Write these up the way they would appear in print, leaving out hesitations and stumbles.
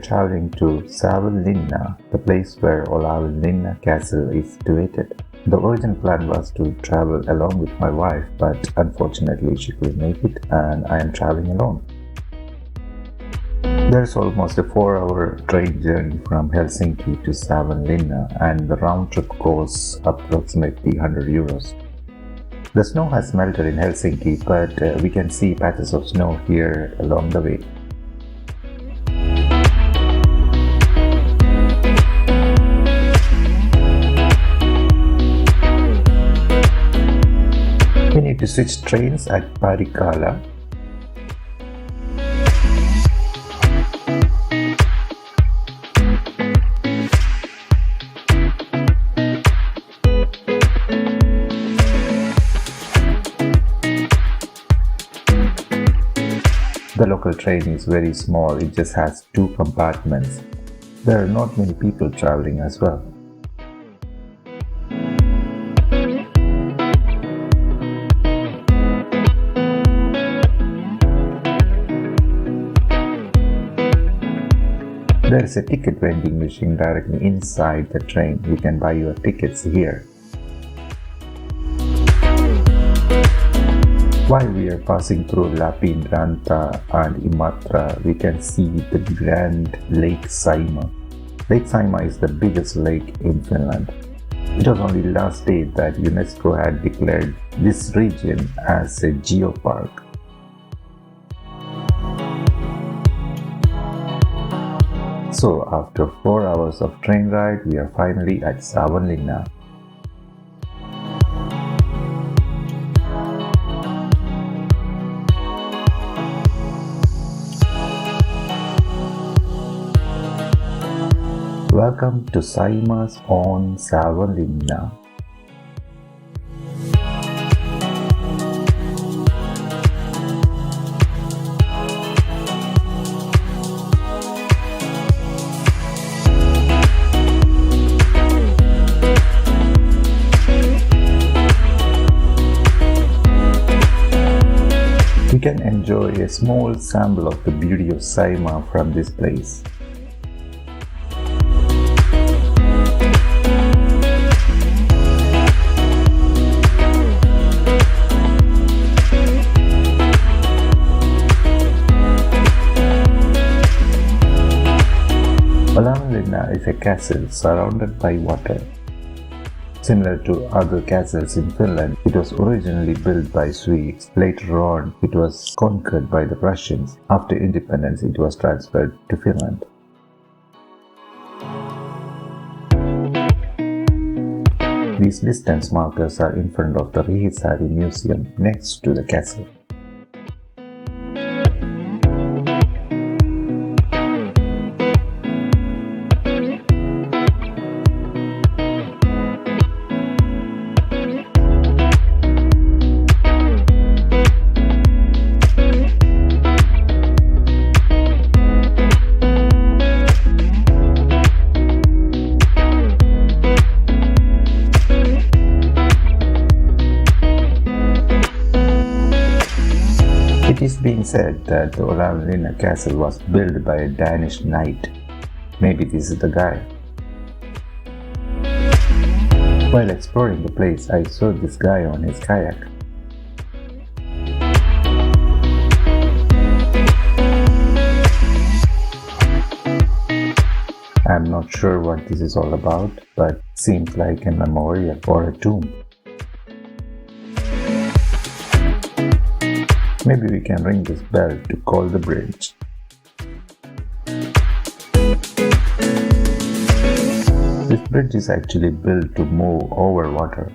traveling to Savonlinna, the place where Olavinlinna castle is situated. The original plan was to travel along with my wife, but unfortunately she couldn't make it and I am traveling alone. There's almost a 4-hour train journey from Helsinki to Savonlinna and the round trip costs approximately €100. The snow has melted in Helsinki, but we can see patches of snow here along the way. We need to switch trains at Parikala. The local train is very small, it just has 2 compartments. There are not many people traveling as well. There is a ticket vending machine directly inside the train. You can buy your tickets here. While we are passing through Lapinranta and Imatra, we can see the grand Lake Saimaa. Lake Saimaa is the biggest lake in Finland. It was only last day that UNESCO had declared this region as a geopark. So after 4 hours of train ride, we are finally at Savonlinna. Welcome to Saimaa's own Savonlinna. We can enjoy a small sample of the beauty of Saimaa from this place. Olavinlinna is a castle surrounded by water. Similar to other castles in Finland, it was originally built by Swedes. Later on, it was conquered by the Russians. After independence, it was transferred to Finland. These distance markers are in front of the Rihisari Museum next to the castle. It is being said that the Olavinlinna castle was built by a Danish knight. Maybe this is the guy. While exploring the place, I saw this guy on his kayak. I'm not sure what this is all about, but seems like a memorial or a tomb. Maybe we can ring this bell to call the bridge. This bridge is actually built to move over water.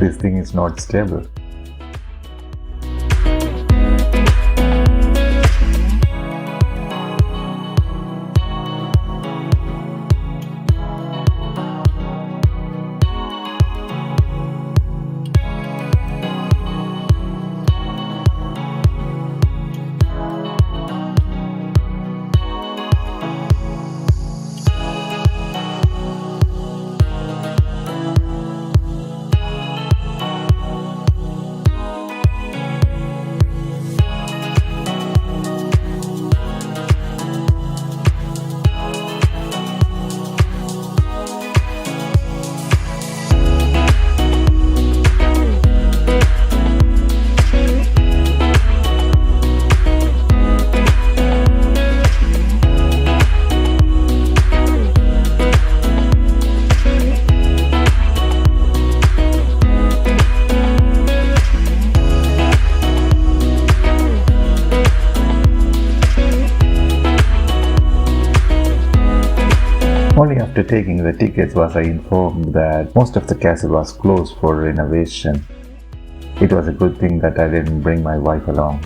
This thing is not stable. After taking the tickets was I informed that most of the castle was closed for renovation. It was a good thing that I didn't bring my wife along.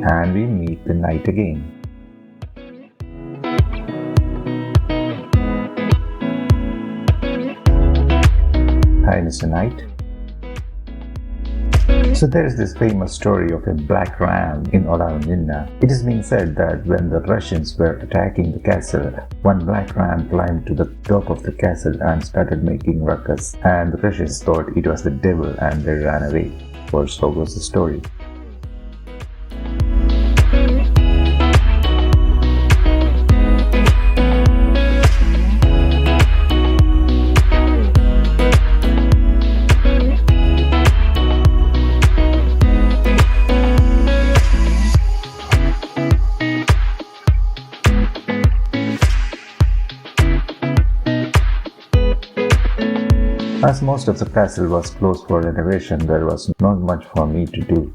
And we meet the knight again. Hi, Mr. Knight. So there is this famous story of a black ram in Olavinlinna. It is being said that when the Russians were attacking the castle, one black ram climbed to the top of the castle and started making ruckus. And the Russians thought it was the devil and they ran away. Or so was the story. As most of the castle was closed for renovation, there was not much for me to do.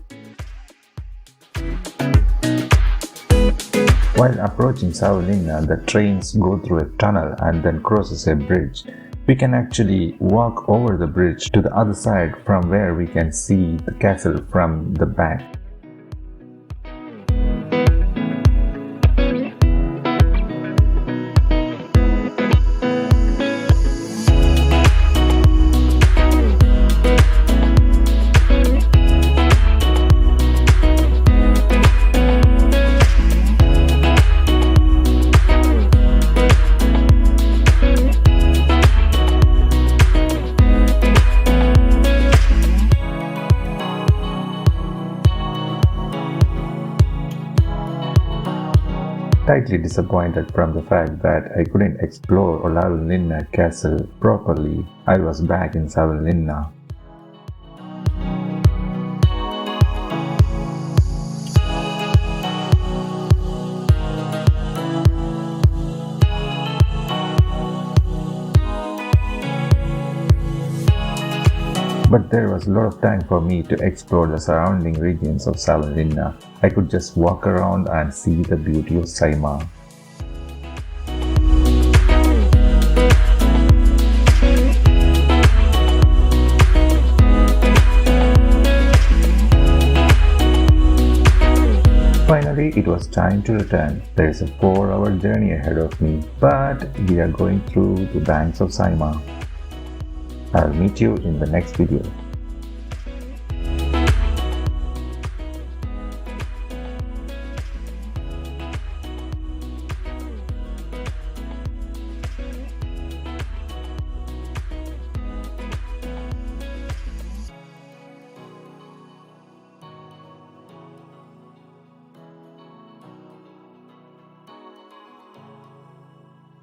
While approaching Savonlinna, the trains go through a tunnel and then crosses a bridge. We can actually walk over the bridge to the other side from where we can see the castle from the back. Slightly disappointed from the fact that I couldn't explore Olavinlinna castle properly. I was back in Savonlinna. But there was a lot of time for me to explore the surrounding regions of Savonlinna. I could just walk around and see the beauty of Saimaa. Finally, it was time to return. There is a 4-hour journey ahead of me, but we are going through the banks of Saimaa. I'll meet you in the next video.